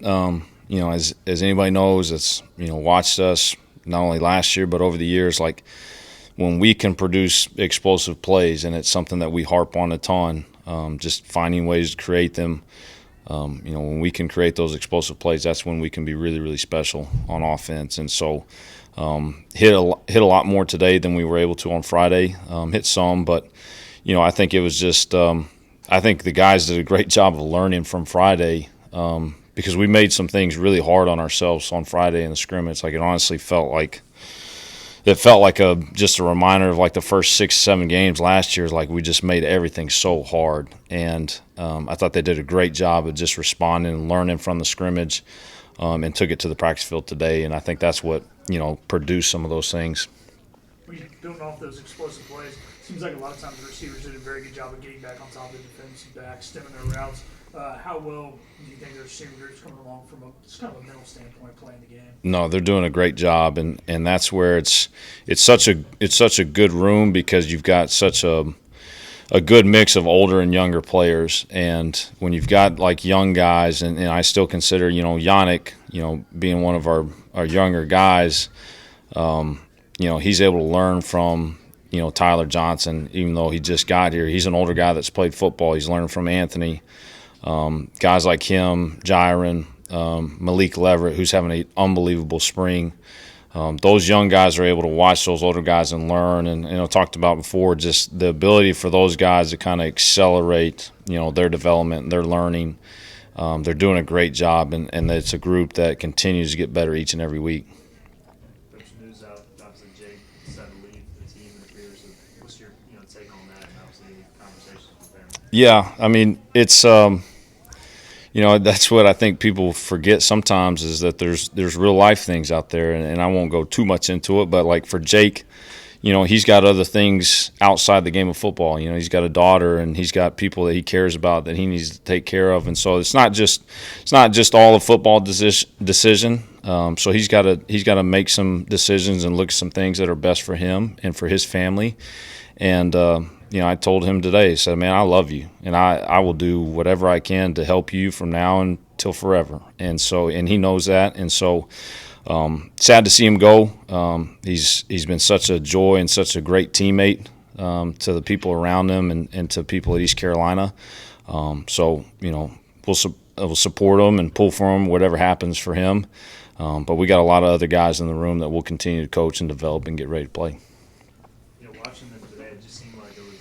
as anybody knows, that's watched us not only last year but over the years. Like when we can produce explosive plays, and it's something that we harp on a ton. Just finding ways to create them. When we can create those explosive plays, that's when we can be really, really special on offense. And so, hit a lot more today than we were able to on Friday. Hit some, but I think it was just. I think the guys did a great job of learning from Friday, because we made some things really hard on ourselves on Friday in the scrimmage. Like it honestly felt like just a reminder of like the first 6-7 games last year. Like we just made everything so hard, and I thought they did a great job of just responding and learning from the scrimmage, and took it to the practice field today. And I think that's what produced some of those things. When you're building off those explosive plays, it seems like a lot of times the receivers did a very good job of getting back on top of the defensive back, stemming their routes. How well do you think the receiver group's coming along from just kind of a mental standpoint playing the game? No, they're doing a great job, and that's where it's such a good room, because you've got such a good mix of older and younger players. And when you've got like young guys, and I still consider Yannick being one of our younger guys, he's able to learn from Tyler Johnson, even though he just got here. He's an older guy that's played football. He's learned from Anthony. Guys like him, Jiren, Malik Leverett, who's having an unbelievable spring. Those young guys are able to watch those older guys and learn. And talked about before, just the ability for those guys to kind of accelerate their development and their learning. They're doing a great job, and it's a group that continues to get better each and every week. There's news out, obviously Jake decided to leave the team. It appears. What's your take on that, and obviously any conversations with them? Yeah, I mean, it's that's what I think people forget sometimes, is that there's real life things out there, and I won't go too much into it, but like for Jake, he's got other things outside the game of football. He's got a daughter, and he's got people that he cares about that he needs to take care of, and so it's not just all a football decision. So he's got to make some decisions and look at some things that are best for him and for his family. And I told him today, I said, man, I love you, and I will do whatever I can to help you from now until forever. And he knows that. And so sad to see him go. He's been such a joy and such a great teammate to the people around him and to people at East Carolina. We'll support him and pull for him, whatever happens for him. But we got a lot of other guys in the room that will continue to coach and develop and get ready to play. Watching them today, it just seemed like it was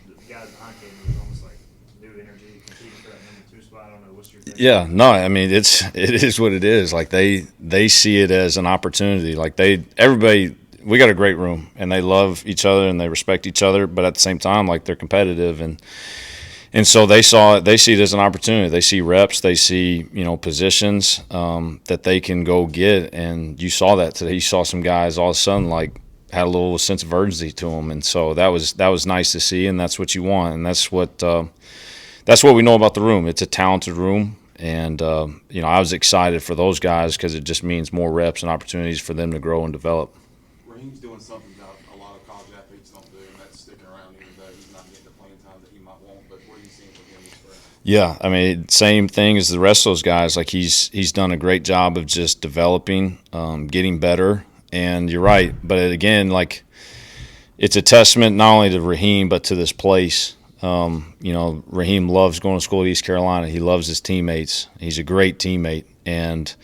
the guys behind him. It was almost like new energy, competing for that number 2 spot. I don't know. What's your take? Yeah, no, I mean it is what it is. Like they see it as an opportunity. Like everybody, we got a great room, and they love each other and they respect each other. But at the same time, like they're competitive, and so they see it as an opportunity. They see reps, they see positions that they can go get, and you saw that today. You saw some guys all of a sudden like had a little sense of urgency to them, and so that was nice to see, and that's what you want, and that's what we know about the room. It's a talented room, and I was excited for those guys because it just means more reps and opportunities for them to grow and develop. Raheem's doing something that a lot of college athletes don't do, and that's sticking around even though he's not getting the playing time that he might want. But what are you seeing from him this spring? Yeah, I mean, same thing as the rest of those guys. Like he's done a great job of just developing, getting better. And you're right, but again, like it's a testament not only to Raheem but to this place. Raheem loves going to school at East Carolina. He loves his teammates. He's a great teammate, and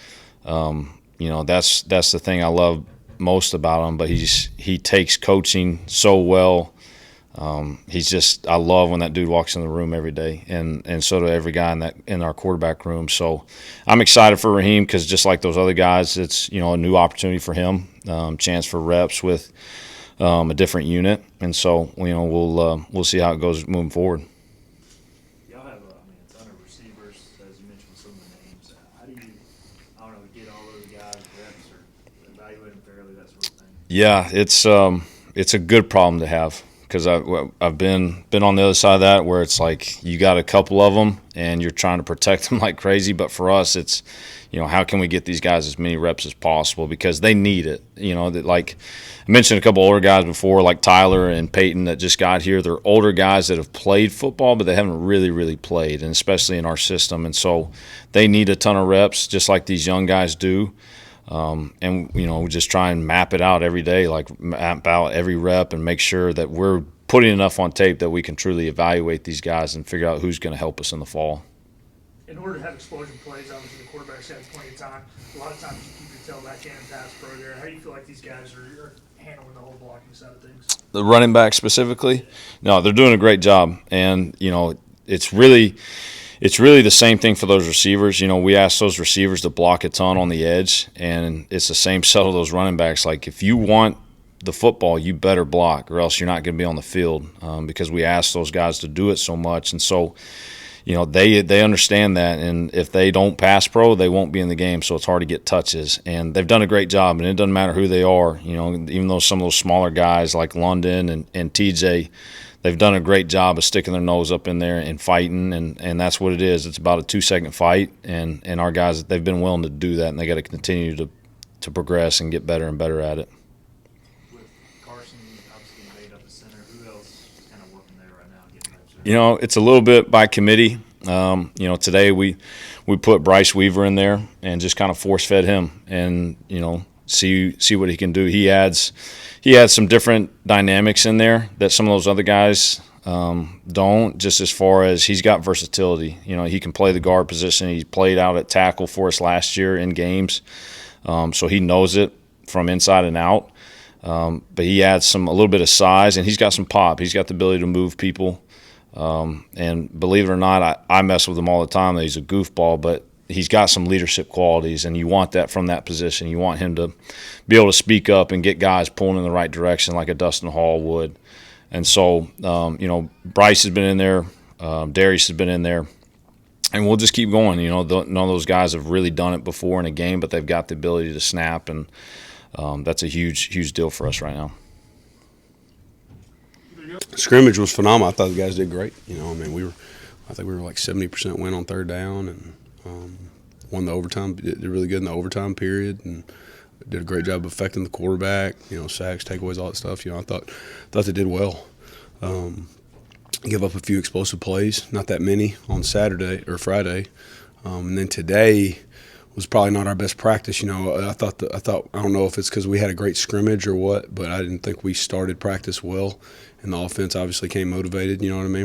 that's the thing I love most about him. But he takes coaching so well. I love when that dude walks in the room every day, and so do every guy in our quarterback room. So I'm excited for Raheem because just like those other guys, it's a new opportunity for him, chance for reps with a different unit, and so we'll see how it goes moving forward. Y'all have a ton of receivers, as you mentioned some of the names. How do you, get all those guys reps or evaluate them fairly, that sort of thing? Yeah, it's a good problem to have. because I've been on the other side of that where it's like you got a couple of them and you're trying to protect them like crazy. But for us, it's, how can we get these guys as many reps as possible because they need it. That, like I mentioned a couple older guys before, like Tyler and Peyton that just got here. They're older guys that have played football, but they haven't really, really played, and especially in our system. And so they need a ton of reps, just like these young guys do. And we just try and map it out every day, like map out every rep and make sure that we're putting enough on tape that we can truly evaluate these guys and figure out who's going to help us in the fall. In order to have explosion plays, obviously the quarterbacks have plenty of time. A lot of times you keep your tailback in and pass pro there. How do you feel like these guys are handling the whole blocking side of things? The running back specifically, no, they're doing a great job, and it's really the same thing for those receivers. We ask those receivers to block a ton on the edge, and it's the same set of those running backs. Like, if you want the football, you better block, or else you're not going to be on the field because we ask those guys to do it so much. And so, they understand that, and if they don't pass pro, they won't be in the game, so it's hard to get touches. And they've done a great job, and it doesn't matter who they are. Even though some of those smaller guys like London and TJ, they've done a great job of sticking their nose up in there and fighting, and that's what it is. It's about a 2-second fight, and our guys, they've been willing to do that, and they got to continue to progress and get better and better at it. With Carson obviously made up the center, who else is kind of working there right now, getting reps there? It's a little bit by committee. Today we put Bryce Weaver in there and just kind of force-fed him and, see what he can do. He adds some different dynamics in there that some of those other guys don't, just as far as he's got versatility. He can play the guard position. He played out at tackle for us last year in games, so he knows it from inside and out. But he adds a little bit of size, and he's got some pop. He's got the ability to move people. And believe it or not, I mess with him all the time that he's a goofball, but he's got some leadership qualities, and you want that from that position. You want him to be able to speak up and get guys pulling in the right direction like a Dustin Hall would. And so, Bryce has been in there, Darius has been in there, and we'll just keep going. None of those guys have really done it before in a game, but they've got the ability to snap, and that's a huge, huge deal for us right now. Scrimmage was phenomenal. I thought the guys did great. I think we were like 70% win on third down, and won the overtime. Did really good in the overtime period, and did a great job of affecting the quarterback. Sacks, takeaways, all that stuff. I thought they did well. Give up a few explosive plays, not that many on Saturday or Friday, and then today was probably not our best practice. I thought I don't know if it's because we had a great scrimmage or what, but I didn't think we started practice well. And the offense obviously came motivated,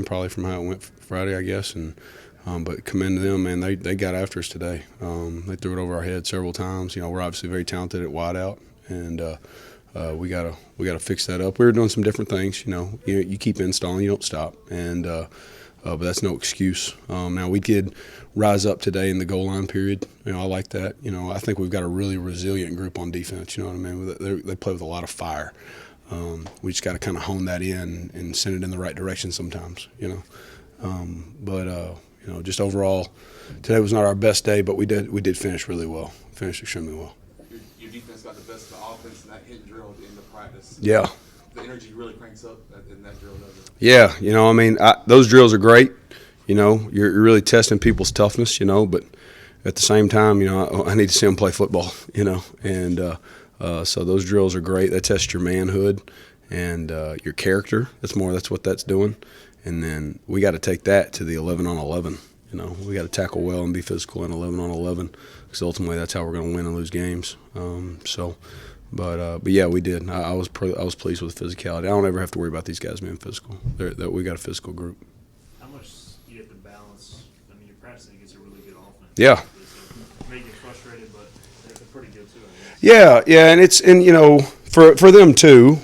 probably from how it went Friday, I guess. And but commend to them, man. They got after us today. They threw it over our head several times. We're obviously very talented at wideout, and we gotta fix that up. We were doing some different things. You keep installing, you don't stop, and but that's no excuse. Now we did rise up today in the goal line period. I like that. I think we've got a really resilient group on defense. You know what I mean? They play with a lot of fire. We just got to kind of hone that in and send it in the right direction sometimes, But just overall, today was not our best day, but we did finish really well. Finished extremely well. Your defense got the best of the offense in that hit drill at the end of practice. Yeah. The energy really cranks up in that drill, doesn't it? Yeah, those drills are great. You're really testing people's toughness, but at the same time, I need to see them play football, and so those drills are great. They test your manhood and your character. That's what that's doing. And then we got to take that to the 11 on 11. We got to tackle well and be physical in 11 on 11 because ultimately that's how we're going to win and lose games. But yeah, we did. I was pleased with the physicality. I don't ever have to worry about these guys being physical. We got a physical group. How much do you have to balance? I mean, you're practicing against a really good offense. Yeah. It may get frustrated, but they're pretty good too, I guess. Yeah, and for them too,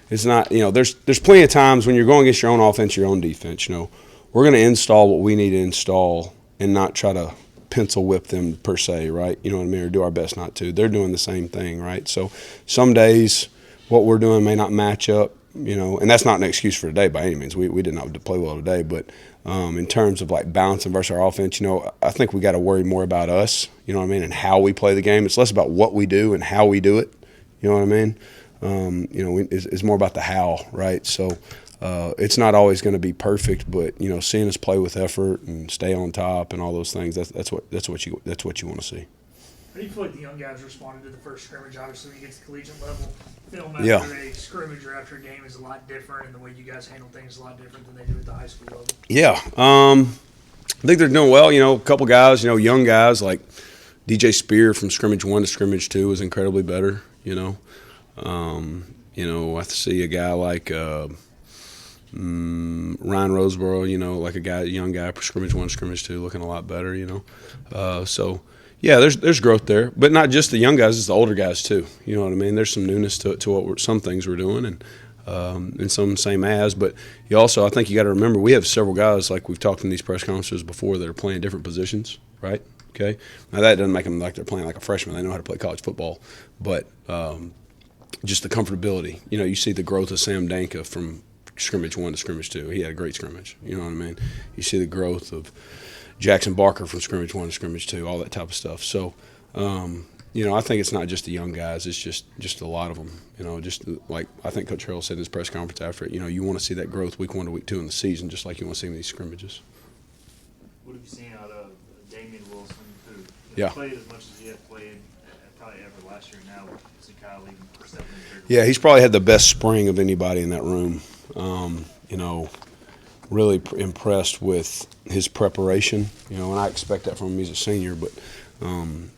it's not, there's plenty of times when you're going against your own offense, your own defense, we're going to install what we need to install and not try to pencil whip them per se, right? Or do our best not to. They're doing the same thing, right? So some days what we're doing may not match up, and that's not an excuse for today by any means. We did not play well today, but in terms of like balancing versus our offense, I think we got to worry more about us, and how we play the game. It's less about what we do and how we do it, you know what I mean? It's more about the how, right? So it's not always going to be perfect, but seeing us play with effort and stay on top and all those things, that's what you want to see. How do you feel like the young guys responded to the first scrimmage? Obviously, when you get to collegiate level, film after Yeah. a scrimmage or after a game is a lot different, and the way you guys handle things is a lot different than they do at the high school level. Yeah, I think they're doing well. A couple guys, young guys like DJ Spear from scrimmage 1 to scrimmage 2 was incredibly better. I see a guy like Ryan Roseboro, like a young guy from scrimmage 1 to scrimmage 2, looking a lot better. So yeah, there's growth there, but not just the young guys; it's the older guys too. You know what I mean? There's some newness to some things we're doing, and some same as. But you also, I think you got to remember, we have several guys like we've talked in these press conferences before that are playing different positions, right? Okay, now that doesn't make them like they're playing like a freshman. They know how to play college football, but just the comfortability. You see the growth of Sam Danka from scrimmage 1 to scrimmage 2. He had a great scrimmage. You know what I mean? You see the growth of Jackson Barker from scrimmage 1 to scrimmage 2, all that type of stuff. So, I think it's not just the young guys; it's just a lot of them. Just like I think Coach Harrell said in his press conference after it. You want to see that growth week 1 to week 2 in the season, just like you want to see in these scrimmages. What have you seen out of Damian Wilson, who Yeah. played as much as he had played probably ever last year now with Zakai leaving for stepping in the Yeah, he's probably had the best spring of anybody in that room. Really impressed with his preparation. And I expect that from him. He's a senior, but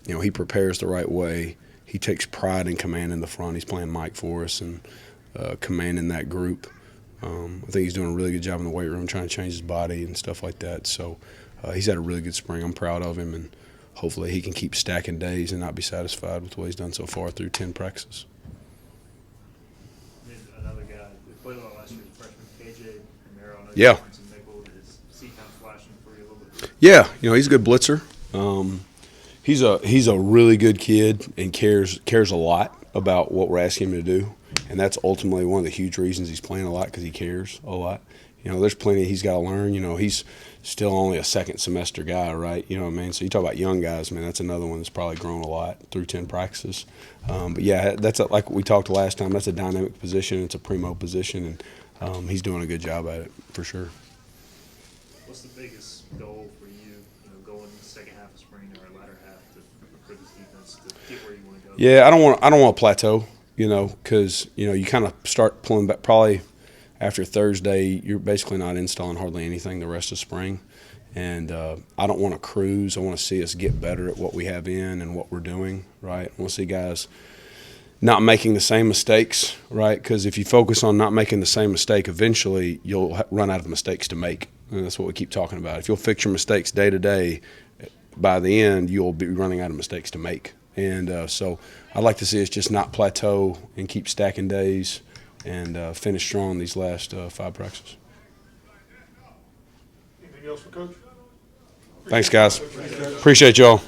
he prepares the right way. He takes pride in commanding the front. He's playing Mike for us and commanding that group. I think he's doing a really good job in the weight room, trying to change his body and stuff like that. So he's had a really good spring. I'm proud of him, and hopefully he can keep stacking days and not be satisfied with what he's done so far through 10 practices. Another guy who played a lot last year, freshman KJ Romero. I know Yeah. he's playing some nickel. Is he kind of flashing for you a little bit? Yeah, he's a good blitzer. He's a really good kid and cares a lot about what we're asking him to do, and that's ultimately one of the huge reasons he's playing a lot, because he cares a lot. There's plenty he's got to learn. He's still only a second semester guy, right? You know what I mean? So you talk about young guys, man, that's another one that's probably grown a lot through 10 practices. But yeah, like we talked last time, that's a dynamic position. It's a primo position, and he's doing a good job at it for sure. What's the biggest goal for you, going in the second half of spring or latter half for this defense to get where you want to go? Yeah, I don't want to plateau, because you kind of start pulling back. Probably after Thursday, you're basically not installing hardly anything the rest of spring, and I don't want to cruise. I want to see us get better at what we have in and what we're doing. Right, I want to see guys not making the same mistakes. Right, because if you focus on not making the same mistake, eventually you'll run out of mistakes to make. And that's what we keep talking about. If you'll fix your mistakes day to day, by the end you'll be running out of mistakes to make. And so I'd like to see us just not plateau and keep stacking days and finish strong these last 5 practices. Anything else for Coach? Thanks, guys. Appreciate y'all.